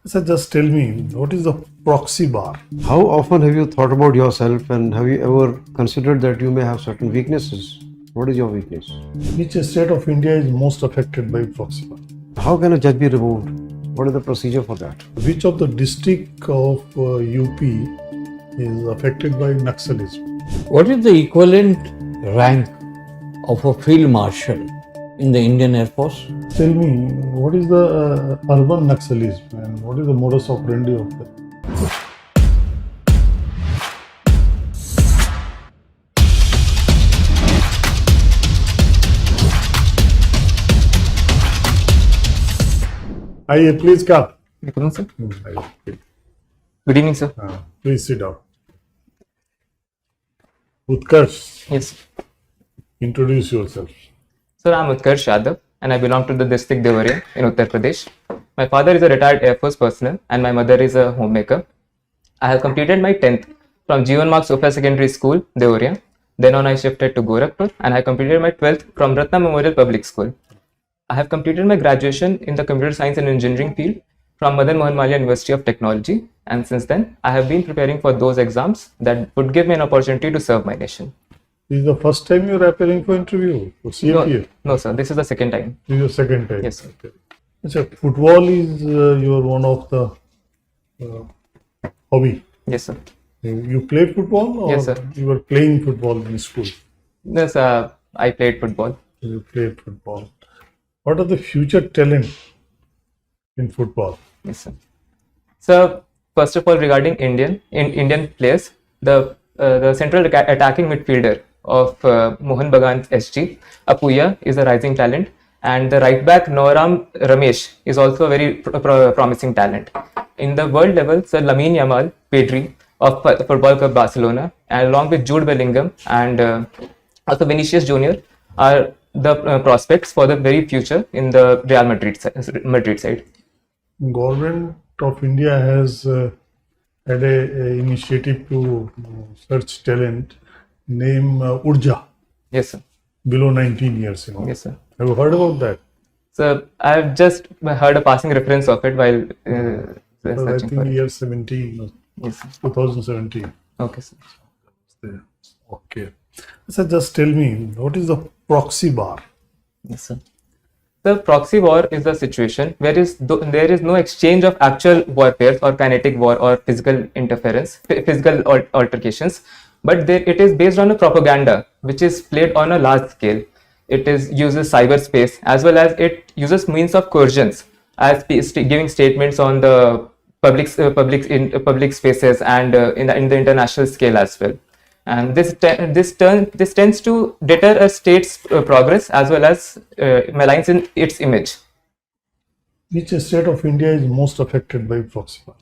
So just tell me, what is the proxy bar? How often have you thought about yourself and have you ever considered that you may have certain weaknesses? What is your weakness? Which state of India is most affected by proxy bar? How can a judge be removed? What is the procedure for that? Which of the district of UP is affected by Naxalism? What is the equivalent rank of a field marshal in the Indian Air Force? Tell me, what is the urban Naxalism and what is the modus operandi of it? Please come. Good evening, sir. Hi. Good evening, sir. Please sit down. Utkarsh, Yes. introduce yourself. Sir, I'm Utkarsh Yadav and I belong to the district Deoria in Uttar Pradesh. My father is a retired Air Force personnel and my mother is a homemaker. I have completed my 10th from Jeevan Mark Superior Secondary School, Deoria. Then on I shifted to Gorakhpur and I completed my 12th from Ratna Memorial Public School. I have completed my graduation in the computer science and engineering field from Madan Mohan Malya University of Technology, and since then I have been preparing for those exams that would give me an opportunity to serve my nation. This is the first time you are appearing for interview for CAPF? No, sir, this is the second time. This is your second time? Yes, sir. Okay. So, football is your one of the hobby. Yes, sir. You play football or Yes, sir. you were playing football in school? Yes, I played football. You played football. What are the future talent in football? Yes, sir. So, first of all, regarding Indian players, the central attacking midfielder of Mohan Bagan SG, Apuya, is a rising talent, and the right back Noram Ramesh is also a very promising talent. In the world level, Sir Lamine Yamal Pedri of Football Club Barcelona, and along with Jude Bellingham and also Vinicius Junior, are the prospects for the very future in the Real Madrid side. Government of India has had a initiative to search talent named Urja, Yes, sir. below 19 years. Yes, sir. Have you heard about that? So I've just heard a passing reference of it while I searching for think it. year 17, Yes, sir. 2017. Okay, sir. Okay. So just tell me, what is the proxy bar? Yes, sir. The proxy war is a situation where there is no exchange of actual warfare or kinetic war or physical interference, physical altercations, but it is based on a propaganda which is played on a large scale. It uses cyberspace as well as it uses means of coercions as giving statements on the public spaces and in the international scale as well. And this tends to deter a state's progress as well as maligns in its image. Which state of India is most affected by proxy war?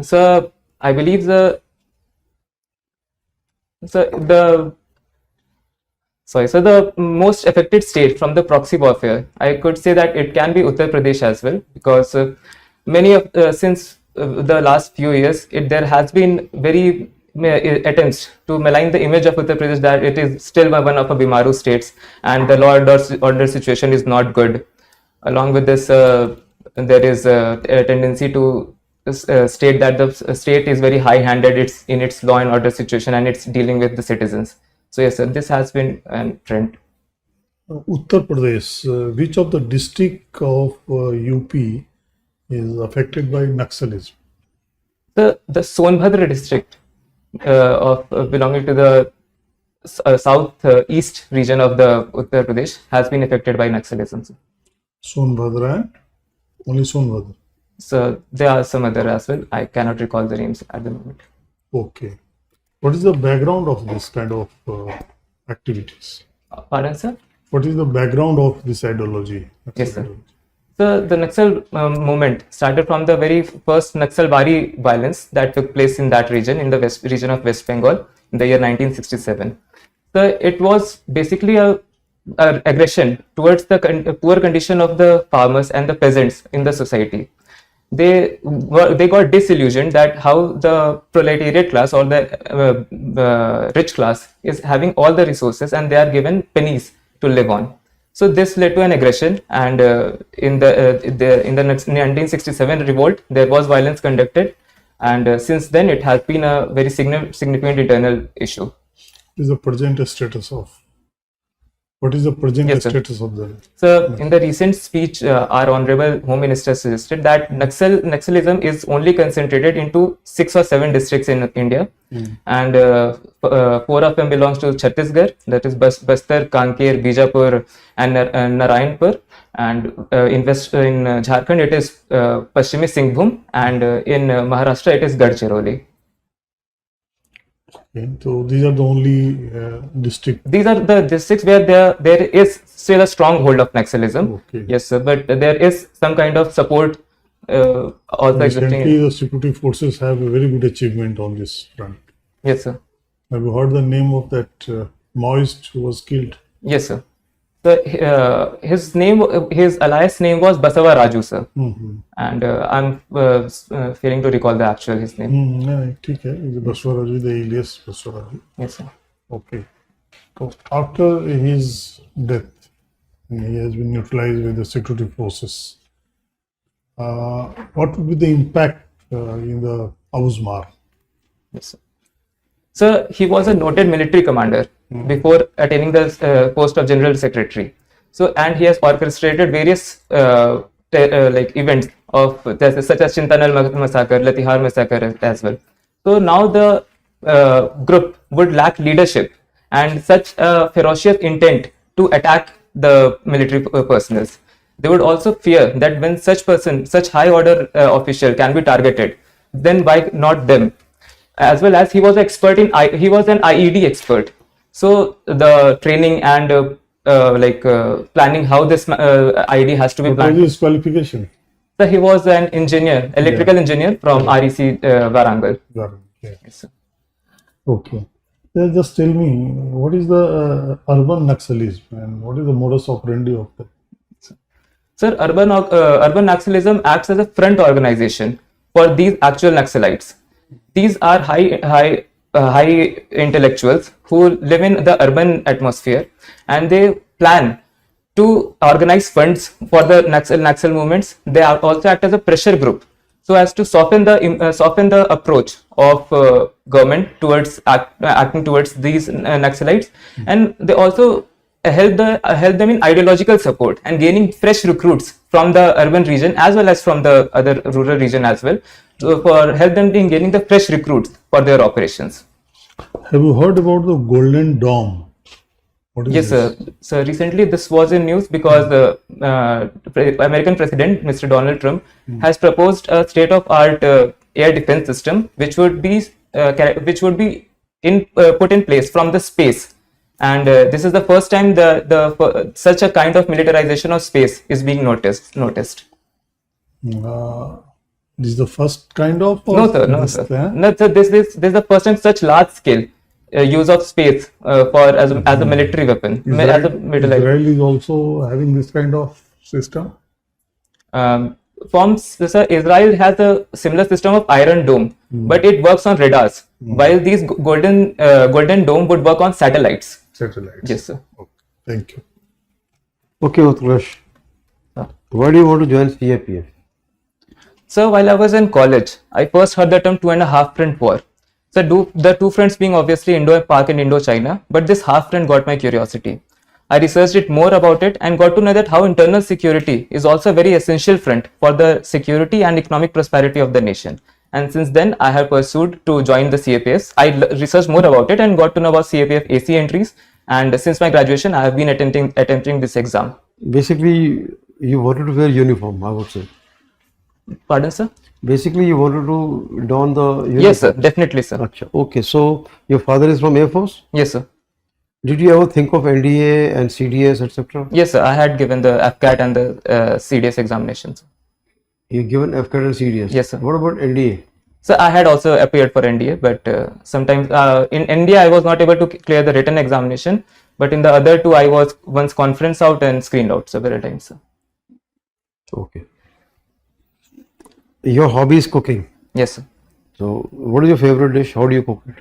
So I believe the most affected state from the proxy warfare, I could say that it can be Uttar Pradesh as well, because many of since the last few years, there has been very attempts to malign the image of Uttar Pradesh, that it is still one of the Bimaru states and the law order situation is not good. Along with this, there is a tendency to state that the state is very high-handed in its law and order situation and it's dealing with the citizens. So yes, sir, this has been a trend. Uttar Pradesh, which of the district of UP is affected by Naxalism? The Sonbhadra district belonging to the south-east region of the Uttar Pradesh has been affected by Naxalism. Sonbhadra and only Sonbhadra. So there are some other as well. I cannot recall the names at the moment. Okay. What is the background of this kind of activities? Pardon, sir? What is the background of this ideology? Yes, sir. So the Naxal movement started from the very first Naxalbari violence that took place in that region, in the region of West Bengal in the year 1967. So it was basically a aggression towards the poor condition of the farmers and the peasants in the society. They got disillusioned that how the proletariat class or the rich class is having all the resources and they are given pennies to live on. So this led to an aggression, and in the next 1967 revolt, there was violence conducted, and since then it has been a very significant internal issue. Is the present status of? What is the present Yes, sir. status of the? So, in the recent speech, our Honorable Home Minister suggested that Naxalism is only concentrated into 6 or 7 districts in India, and 4 of them belongs to Chhattisgarh, that is Bastar, Kanker, Bijapur, and Narayanpur, and in Jharkhand it is Paschimi Singhbhum, and in Maharashtra it is Gadchiroli. Okay, so these are the only district. These are the districts where there is still a strong hold of Naxalism. Okay. Yes, sir, but there is some kind of support also Recently, existing. the security forces have a very good achievement on this front. Yes, sir. Have you heard the name of that Maoist who was killed? Yes, sir. So his alias name was Basava Raju, sir, and I'm failing to recall the actual his name. नहीं, ठीक है. Is Baswaraju, the alias Baswaraju. Yes, sir. Okay. So after his death, he has been neutralized with the security forces. What would be the impact in the Ausmar? Yes, sir. So he was a noted military commander before attaining the post of General Secretary. So, and he has orchestrated various like events of such as Chintanal massacre, Latihar massacre as well. So now the group would lack leadership and such a ferocious intent to attack the military personnel. They would also fear that when such high order official can be targeted, then why not them? As well as he was an IED expert. So the training and planning how this IED has to be What was planned. his qualification? So he was an engineer, electrical engineer from REC Warangal. Okay. Yes, sir. Okay. Just tell me, what is the urban Naxalism and what is the modus operandi of that? Sir, urban Naxalism acts as a front organization for these actual Naxalites. These are high intellectuals who live in the urban atmosphere, and they plan to organize funds for the Naxal movements. They also act as a pressure group, so as to soften the approach of government towards acting towards these Naxalites, and they also help them in ideological support and gaining fresh recruits from the urban region as well as from the other rural region as well, for help them in gaining the fresh recruits for their operations. Have you heard about the Golden Dome? What is Yes, this? sir. So recently this was in news because the American President, Mr. Donald Trump, has proposed a state-of-art air defense system, which would be put in place from the space. And this is the first time such a kind of militarization of space is being noticed. This is the first kind of? No, sir. No, this, sir. No, sir. This is the first time such large scale use of space as a military weapon. As a military. Israel is also having this kind of system? Sir, Israel has a similar system of Iron Dome, but it works on radars, while these Golden Dome would work on satellites. Satellites. Yes, sir. Okay. Thank you. Okay, Utkarsh. Why do you want to join CAPF? So while I was in college, I first heard the term 2.5 front war. So the two fronts being obviously Indo-Pak and Indo-China, but this half front got my curiosity. I researched it more about it and got to know that how internal security is also a very essential front for the security and economic prosperity of the nation. And since then, I have pursued to join the CAPF. I researched more about it and got to know about CAPF AC entries. And since my graduation, I have been attempting this exam. Basically, you wanted to wear uniform, I would say. Pardon, sir? Basically, you wanted to don the uniform. Yes, sir. Definitely, sir. Achha. Okay, so your father is from Air Force? Yes, sir. Did you ever think of NDA and CDS, etc.? Yes, sir. I had given the FCAT and the CDS examinations. You given FCAT and CDS? Yes, sir. What about NDA? So I had also appeared for NDA, but sometimes in NDA I was not able to clear the written examination, but in the other two I was once conference out and screened out several times, sir. Okay. Your hobby is cooking. Yes, sir. So, what is your favorite dish? How do you cook it?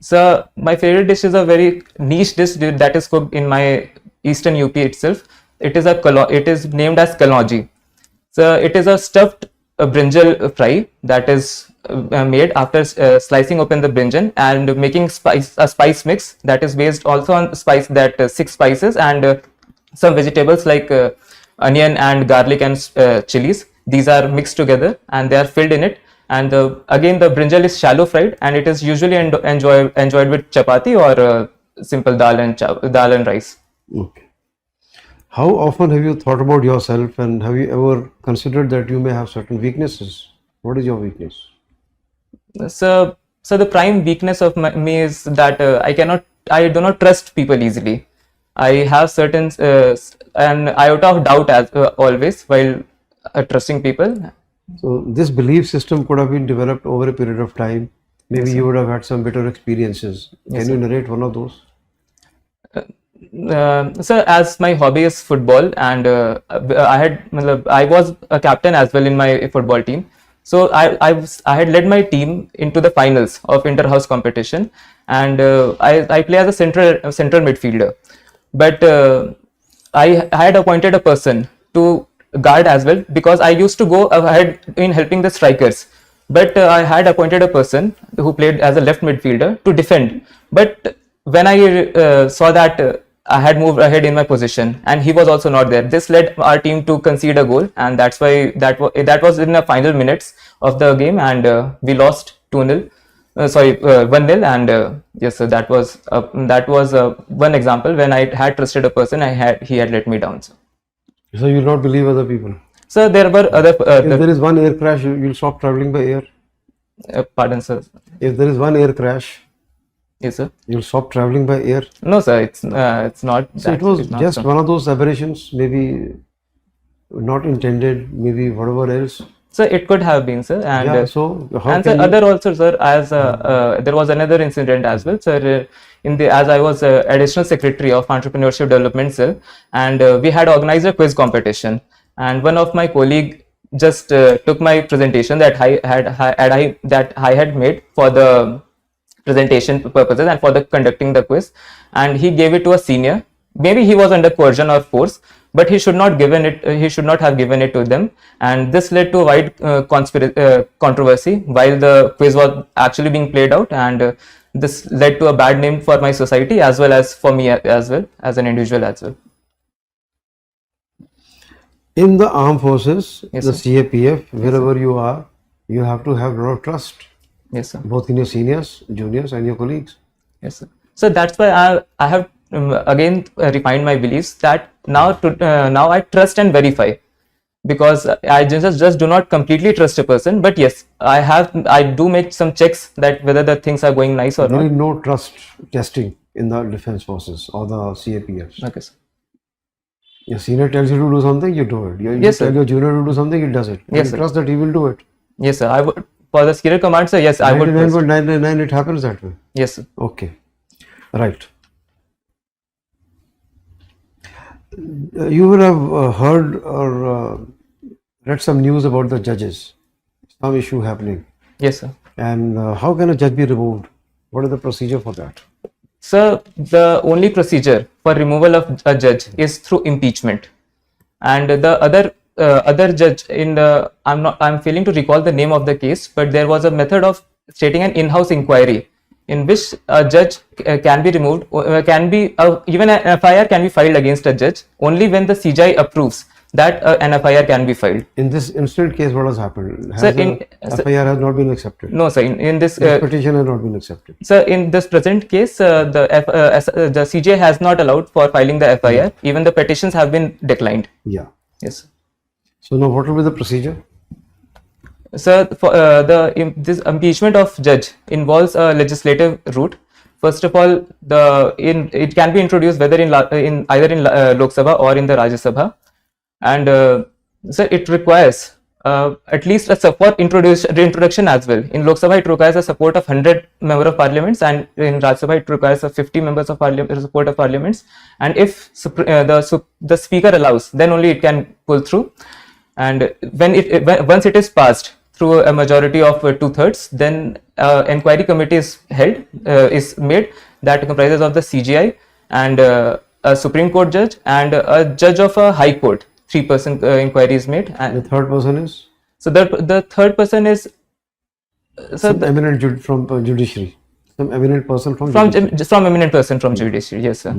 So my favorite dish is a very niche dish that is cooked in my eastern UP itself. it is named as kalonji. So it is a stuffed brinjal fry that is made after slicing open the brinjal and making a spice mix that is based also on spice that 6 spices and some vegetables like onion and garlic and chilies. These are mixed together and they are filled in it. And again, the brinjal is shallow fried and it is usually enjoyed with chapati or simple dal and rice. Okay. How often have you thought about yourself and have you ever considered that you may have certain weaknesses? What is your weakness? So the prime weakness of me is that I do not trust people easily. I have certain an iota of doubt as always while trusting people. So this belief system could have been developed over a period of time. Maybe you would have had some bitter experiences. Can you narrate one of those? So as my hobby is football and I was a captain as well in my football team. So I had led my team into the finals of inter-house competition, and I play as a central midfielder. But I had appointed a person to guard as well because I used to go ahead in helping the strikers. But I had appointed a person who played as a left midfielder to defend. But when I saw that I had moved ahead in my position and he was also not there, this led our team to concede a goal, and that's why that was in the final minutes of the game, and we lost 2-0. 1-0, and yes, so that was one example when I had trusted a person. He had let me down. So you will not believe other people. So there were other. If there is one air crash, you will stop traveling by air. Pardon, sir. If there is one air crash, yes, sir. You will stop traveling by air. No, sir. It's not. So it was just one of those aberrations, maybe not intended, maybe whatever else. So it could have been, sir. And yeah, so how and can other also, sir, as there was another incident as well, sir. As I was additional secretary of Entrepreneurship Development Cell, and we had organized a quiz competition, and one of my colleague just took my presentation that I had made for the presentation purposes and for the conducting the quiz, and he gave it to a senior. Maybe he was under coercion or force, but he should not have given it to them, and this led to a wide controversy while the quiz was actually being played out, and this led to a bad name for my society as well as for me as well as an individual as well. In the armed forces, Yes, the sir. CAPF, wherever you are, you have to have a lot of trust, Yes, sir. both in your seniors, juniors, and your colleagues. Yes, sir. So that's why I have again refined my beliefs that now I trust and verify, because I just do not completely trust a person, but yes, I do make some checks that whether the things are going nice or There not. is no trust testing in the defense forces or the CAPFs. Okay, sir. Your senior tells you to do something, you do it. You Yes, tell sir. your junior to do something, he does it. Yes, you sir. trust that he will do it. Yes, sir. I would, for the secret command, sir. Yes, I would trust. 99.999 it happens that way. Yes, sir. Okay, right. You will have heard or read some news about the judges, some issue happening. Yes, sir. And how can a judge be removed? What is the procedure for that? So the only procedure for removal of a judge is through impeachment, and the other judge in the I'm failing to recall the name of the case, but there was a method of stating an in-house inquiry in which a judge can be removed, even an FIR can be filed against a judge only when the CJI approves that an FIR can be filed. In this instant case, what has happened? Sir, FIR has not been accepted. No, sir. In this This petition has not been accepted. So in this present case, the CJI has not allowed for filing the FIR. Even the petitions have been declined. Yeah. Yes. So now what will be the procedure? So for this impeachment of judge involves a legislative route. First of all, it can be introduced whether either in Lok Sabha or in the Rajya Sabha, and so it requires at least a support reintroduction as well. In Lok Sabha, it requires a support of 100 member of parliaments, and in Rajya Sabha, it requires a 50 members of parliament support of parliaments. And if the speaker allows, then only it can pull through. And once it is passed through a majority of 2/3, then inquiry committee is made that comprises of the CJI and a Supreme Court judge, and a judge of a High Court. 3% inquiry is made, The and third person is so the third person is some eminent from judiciary. Some eminent person from judiciary. from eminent person from judiciary. Yes, sir.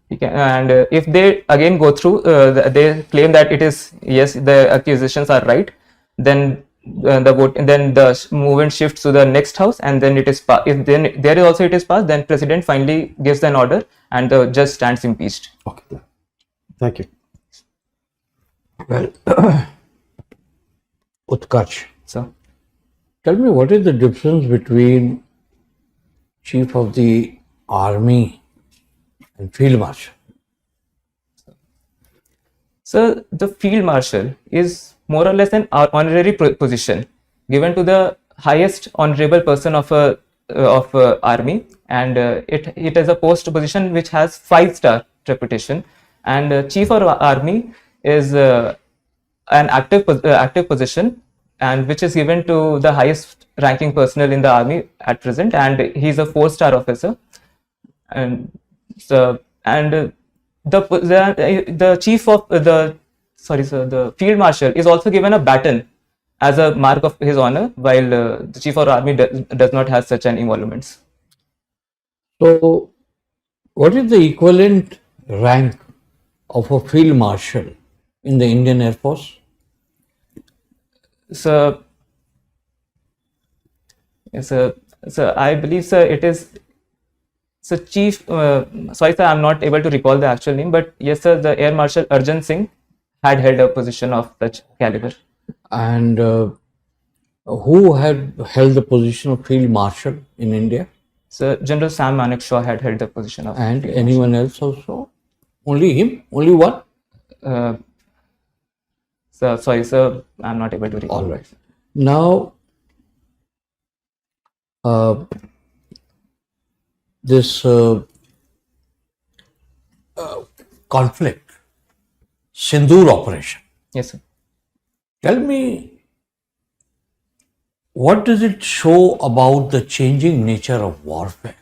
You can, and if they again go through, they claim that it is yes, the accusations are right, then the vote, then the movement shifts to the next house, and then it is if then there is also it is passed, then president finally gives an order, and the judge stands impeached. Okay. Thank you. Well, Utkarsh, So tell me what is the difference between Chief of the Army and Field Marshal? So the field marshal is more or less an honorary position given to the highest honorable person of a army, and it is a post position which has 5-star reputation. And chief of army is an active position, and which is given to the highest ranking personnel in the army at present, and he is a 4-star officer. And so the chief of the field marshal is also given a baton as a mark of his honor, while the chief of army does not have such an emoluments. So, what is the equivalent rank of a Field Marshal in the Indian Air Force? So I believe, sir, it is. So chief, sorry sir, I'm not able to recall the actual name, but yes sir, the Air Marshal Arjun Singh had held a position of such caliber. And who had held the position of Field Marshal in India? So General Sam Manekshaw had held the position of. And anyone else also? Only him? Only one? So sorry sir, I'm not able to recall. All right. Now, this conflict, Sindoor operation. Yes sir. Tell me, what does it show about the changing nature of warfare?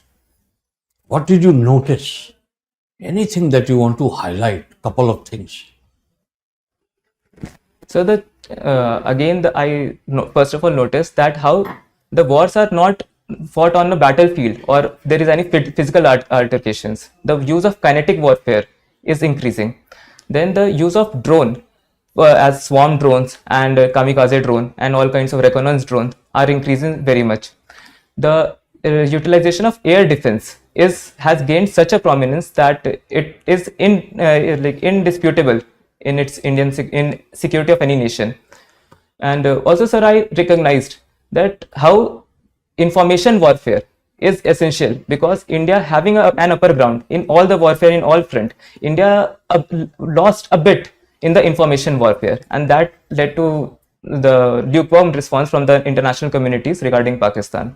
What did you notice? Anything that you want to highlight? Couple of things. So I first of all noticed that how the wars are not fought on a battlefield or there is any physical altercations. The use of kinetic warfare is increasing. Then the use of drone as swarm drones and kamikaze drone and all kinds of reconnaissance drones are increasing very much. The utilization of air defense has gained such a prominence that it is indisputable in its in security of any nation. And also sir, I recognized that how information warfare is essential, because India having an upper ground in all the warfare in all front, India lost a bit in the information warfare, and that led to the lukewarm response from the international communities regarding Pakistan.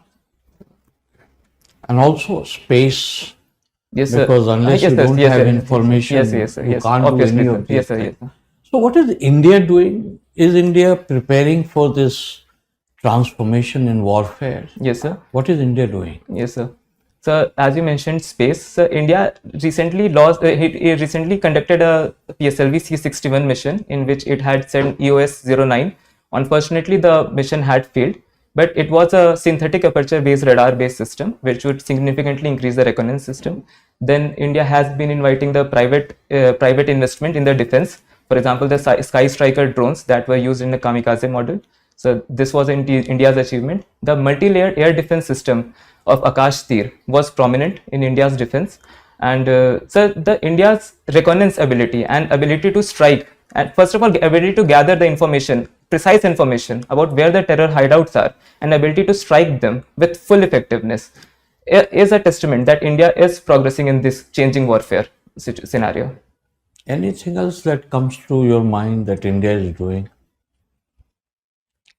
And also space. Yes, sir. Because unless Yes, you sir. don't Yes, have sir. information, Yes, sir. you Yes, can't do obviously, any sir. of these Yes, sir. things. Yes, sir. So what is India doing? Is India preparing for this transformation in warfare? Yes, sir. What is India doing? Yes, sir. So, as you mentioned, space. So, India recently it recently conducted a PSLV C-61 mission in which it had sent EOS-09. Unfortunately, the mission had failed, but it was a synthetic aperture-based radar-based system, which would significantly increase the reconnaissance system. Then, India has been inviting the private investment in the defense. For example, the Sky Striker drones that were used in the Kamikaze model. So this was India's achievement. The multi-layered air defense system of Akash Tir was prominent in India's defense. And so the India's reconnaissance ability and ability to strike, and first of all, ability to gather the information, precise information about where the terror hideouts are, and ability to strike them with full effectiveness is a testament that India is progressing in this changing warfare scenario. Anything else that comes to your mind that India is doing?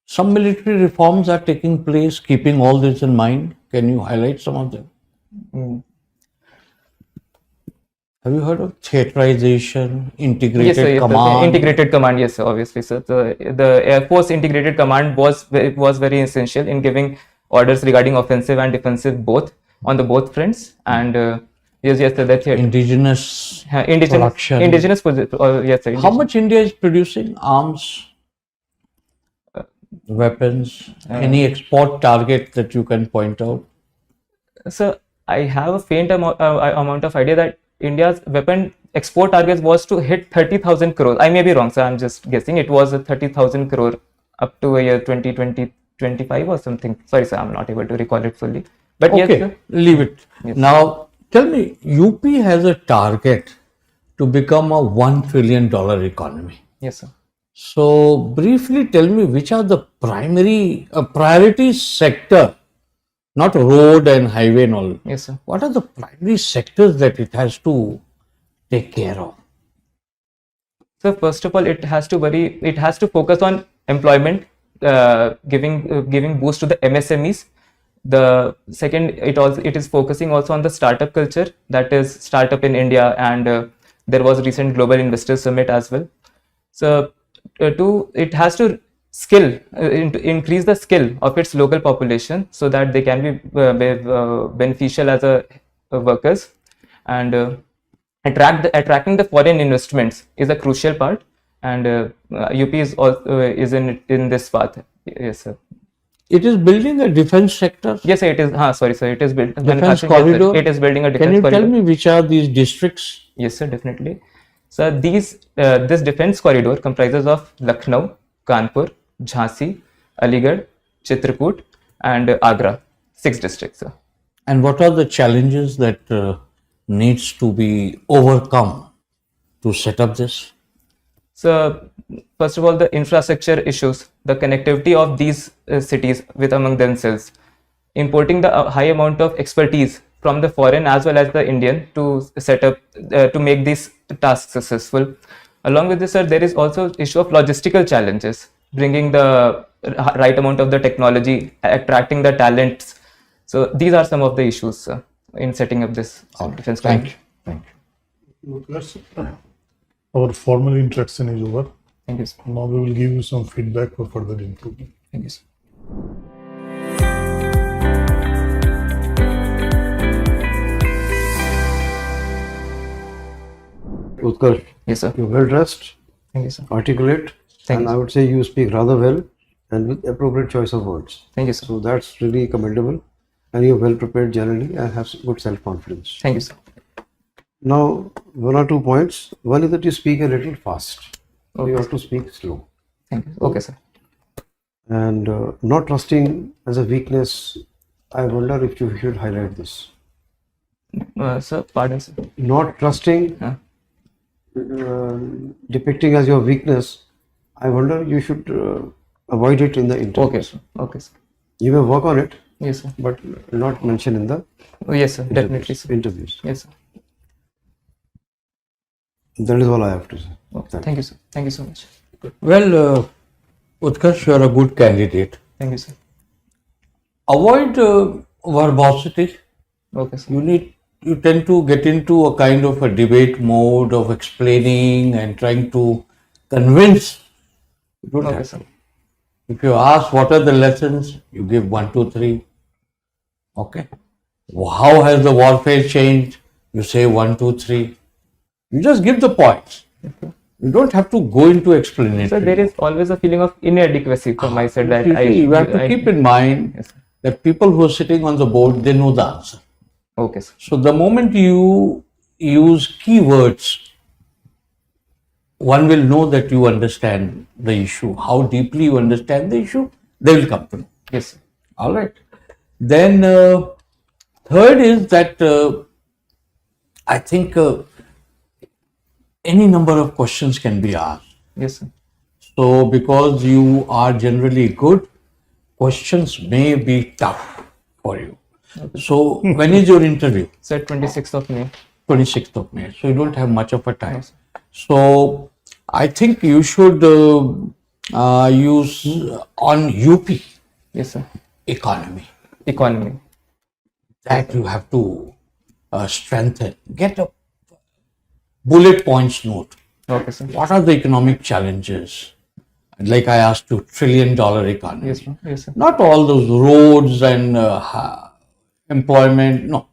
Some military reforms are taking place, keeping all this in mind. Can you highlight some of them? Have you heard of theaterization, integrated Yes, sir. command? Integrated command, yes, sir, obviously, sir. The Air Force integrated command was very essential in giving orders regarding offensive and defensive both on the both fronts. And Yes, sir. That's it. Indigenous Indigenous, production. indigenous, yes, sir. How much India is producing arms, weapons? Any export target that you can point out? So I have a faint amount of idea that India's weapon export target was to hit 30,000 crores. I may be wrong, sir. I'm just guessing. It was a 30,000 crore up to a year 2020, 25 or something. Sorry, sir. I'm not able to recall it fully. But yes, Okay, sir. leave it. Yes. Now, tell me, UP has a target to become a $1 trillion economy. Yes, sir. So, briefly tell me which are the primary priority sector, not road and highway and all. Yes, sir. What are the primary sectors that it has to take care of? So first of all, it has to focus on employment, giving boost to the MSMEs. The second, it is focusing also on the startup culture, that is startup in India, and there was a recent Global Investors Summit as well. So it has to increase the skill of its local population so that they can be beneficial as a workers, and attracting the foreign investments is a crucial part, and UP is also is in this path. Yes, sir. It is building a defense sector. Yes, sir, it is. Sorry, sir. It is built. Defense corridor. It is building a defense Can you corridor. tell me which are these districts? Yes, sir, definitely. So this defense corridor comprises of Lucknow, Kanpur, Jhansi, Aligarh, Chitrakoot, and Agra. 6 districts, sir. And what are the challenges that needs to be overcome to set up this? So, first of all, the infrastructure issues, the connectivity of these cities with among themselves, importing the high amount of expertise from the foreign as well as the Indian to set up, to make these tasks successful. Along with this, sir, there is also issue of logistical challenges, bringing the right amount of the technology, attracting the talents. So, these are some of the issues, sir, in setting up this defense. Thank you. Thank you. That's, our formal interaction is over. Thank you, sir. Now we will give you some feedback for further improvement. Thank you, sir. Utkarsh, Yes, sir. you're well dressed, Thank you, sir. articulate, Thank and you. I would say you speak rather well and with appropriate choice of words. Thank you, sir. So that's really commendable, and you're well prepared generally and have good self-confidence. Thank you, sir. Now, 1 or 2 points. One is that you speak a little fast. You have to speak slow. Thank you. Okay, sir. And not trusting as a weakness, I wonder if you should highlight this. Sir, pardon, sir. Not trusting, Huh? depicting as your weakness, I wonder you should avoid it in the interview. Okay, sir. Okay, sir. You may work on it, Yes, sir. but not mention in the Oh, yes, sir. Definitely, sir. interviews. Yes, sir. That is all I have to say. Okay. Thank you, sir. Thank you so much. Well, Utkarsh, you are a good candidate. Thank you, sir. Avoid verbosity. Okay, sir. You tend to get into a kind of a debate mode of explaining and trying to convince. You don't Okay, have sir. to. If you ask what are the lessons, you give 1, 2, 3. Okay. How has the warfare changed? You say 1, 2, 3. You just give the points. You don't have to go into explanation. So there is always a feeling of inadequacy from my side that You have to keep in mind Yes, sir. that people who are sitting on the board, they know the answer. Okay, sir. So the moment you use keywords, one will know that you understand the issue. How deeply you understand the issue, they will come to know. Yes, sir. All right. Then third is that I think any number of questions can be asked. Yes, sir. So because you are generally good, questions may be tough for you. So when is your interview? So 26th of May. 26th of May. So you don't have much of a time. Yes. So I think you should use on UP Yes, sir. economy. Economy. That you have to strengthen. Get a bullet points note. Okay, sir. What are the economic challenges? Like I asked you, $1 trillion economy. Yes, sir. Yes, sir. Not all those roads and employment. No.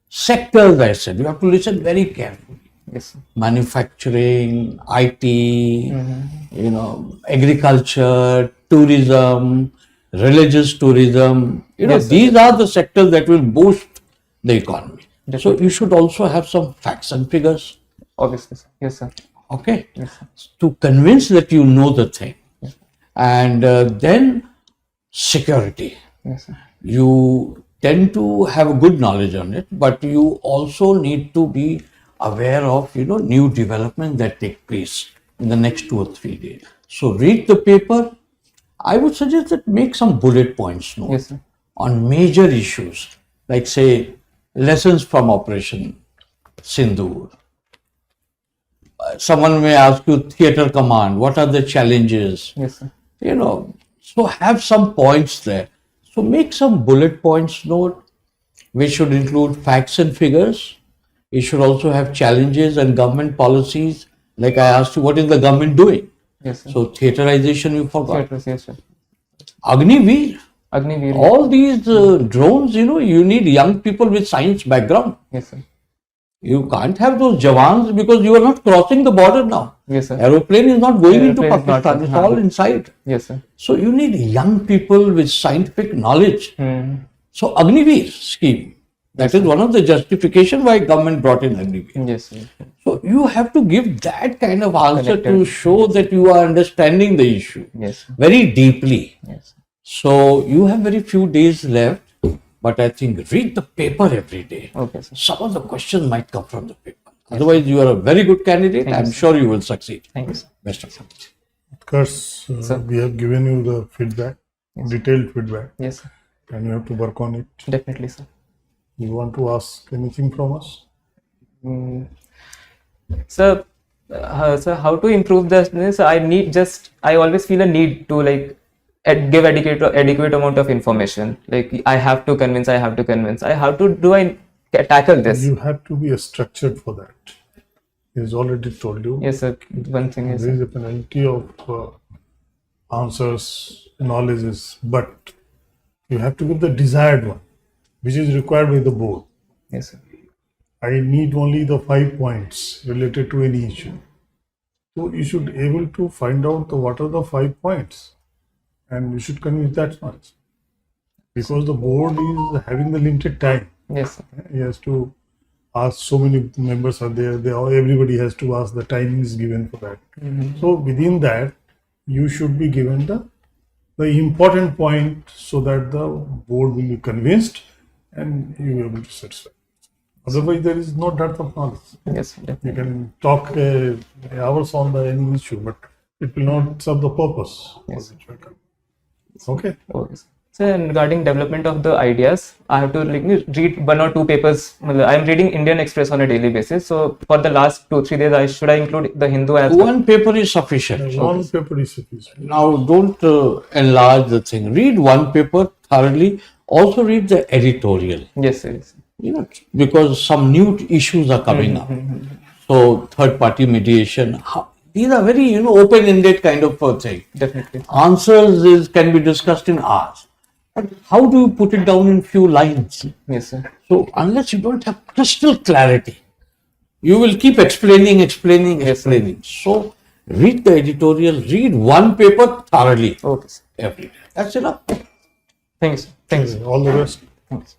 sectors I said. You have to listen very carefully. Yes, sir. Manufacturing, IT, you know, agriculture, tourism, religious tourism. You know, Yes, sir. these are the sectors that will boost the economy. So you should also have some facts and figures, Obviously, sir. Yes, sir. okay, Yes, sir. to convince that you know the thing. And then security. Yes, sir. You tend to have a good knowledge on it, but you also need to be aware of, you know, new developments that take place in the next 2 or 3 days. So read the paper. I would suggest that make some bullet points note Yes, sir. on major issues, like say lessons from Operation Sindoor. Someone may ask you theater command, what are the challenges? Yes, sir. You know, so have some points there. So make some bullet points note, which should include facts and figures. It should also have challenges and government policies. Like I asked you, what is the government doing? Yes, sir. So theaterization you forgot. Theatres, yes, sir. Agniveer, Agniveer. all these drones, you know, you need young people with science background. Yes, sir. You can't have those jawans because you are not crossing the border now. Yes, sir. Aeroplane is not going into Aeroplane is not- Pakistan, it's all inside. Yes, sir. So you need young people with scientific knowledge. So Agniveer scheme, that is one of the justification why government brought in Agniveer. Yes, sir. So you have to give that kind of answer to Connected. show that you are understanding the issue Yes, sir. very deeply. Yes. So you have very few days left, but I think read the paper every day. Okay, sir. Some of the questions might come from the paper. Otherwise, you are a very good candidate. I'm sure you will succeed. Thank you, sir. Best of luck. Utkarsh, we have given you the feedback, detailed feedback, Yes, sir. and you have to work on it. Definitely, sir. You want to ask anything from us? Sir, how to improve this? I always feel a need to like give adequate amount of information. Like I have to convince. How do I tackle this? You have to be structured for that. He's already told you. Yes, sir. One thing is, There is a penalty of answers, knowledge, but you have to give the desired one, which is required by the board. yes, sir. I need only the 5 points related to any issue. So you should able to find out what are the 5 points, and you should convince that much, because the board is having the limited time. Yes, sir. He has to ask, so many members are there. Everybody has to ask. The timing is given for that. So within that, you should be given the important point so that the board will be convinced and you will be able to satisfy. Otherwise, there is no depth of knowledge. Yes, sir. You Definitely. can talk hours on any issue, but it will not serve the purpose. Yes. Okay. Okay, sir. So regarding development of the ideas, I have to read 1 or 2 papers. I am reading Indian Express on a daily basis. So for the last 2-3 days, should I include the Hindu as well? One paper is sufficient. One paper is sufficient. Now, don't enlarge the thing. Read one paper thoroughly. Also, read the editorial. Yes, sir. Yes, sir. You know, because some new issues are coming up. So, third-party mediation. These are very, open-ended kind of thing. Definitely. Answers can be discussed in hours. But how do you put it down in few lines? Yes, sir. So, unless you don't have crystal clarity, you will keep explaining. Yes, sir. So, read the editorial, read one paper thoroughly Okay, sir. every day. That's enough. Thank you, sir. Thank you, sir. All the best. Thank you, sir.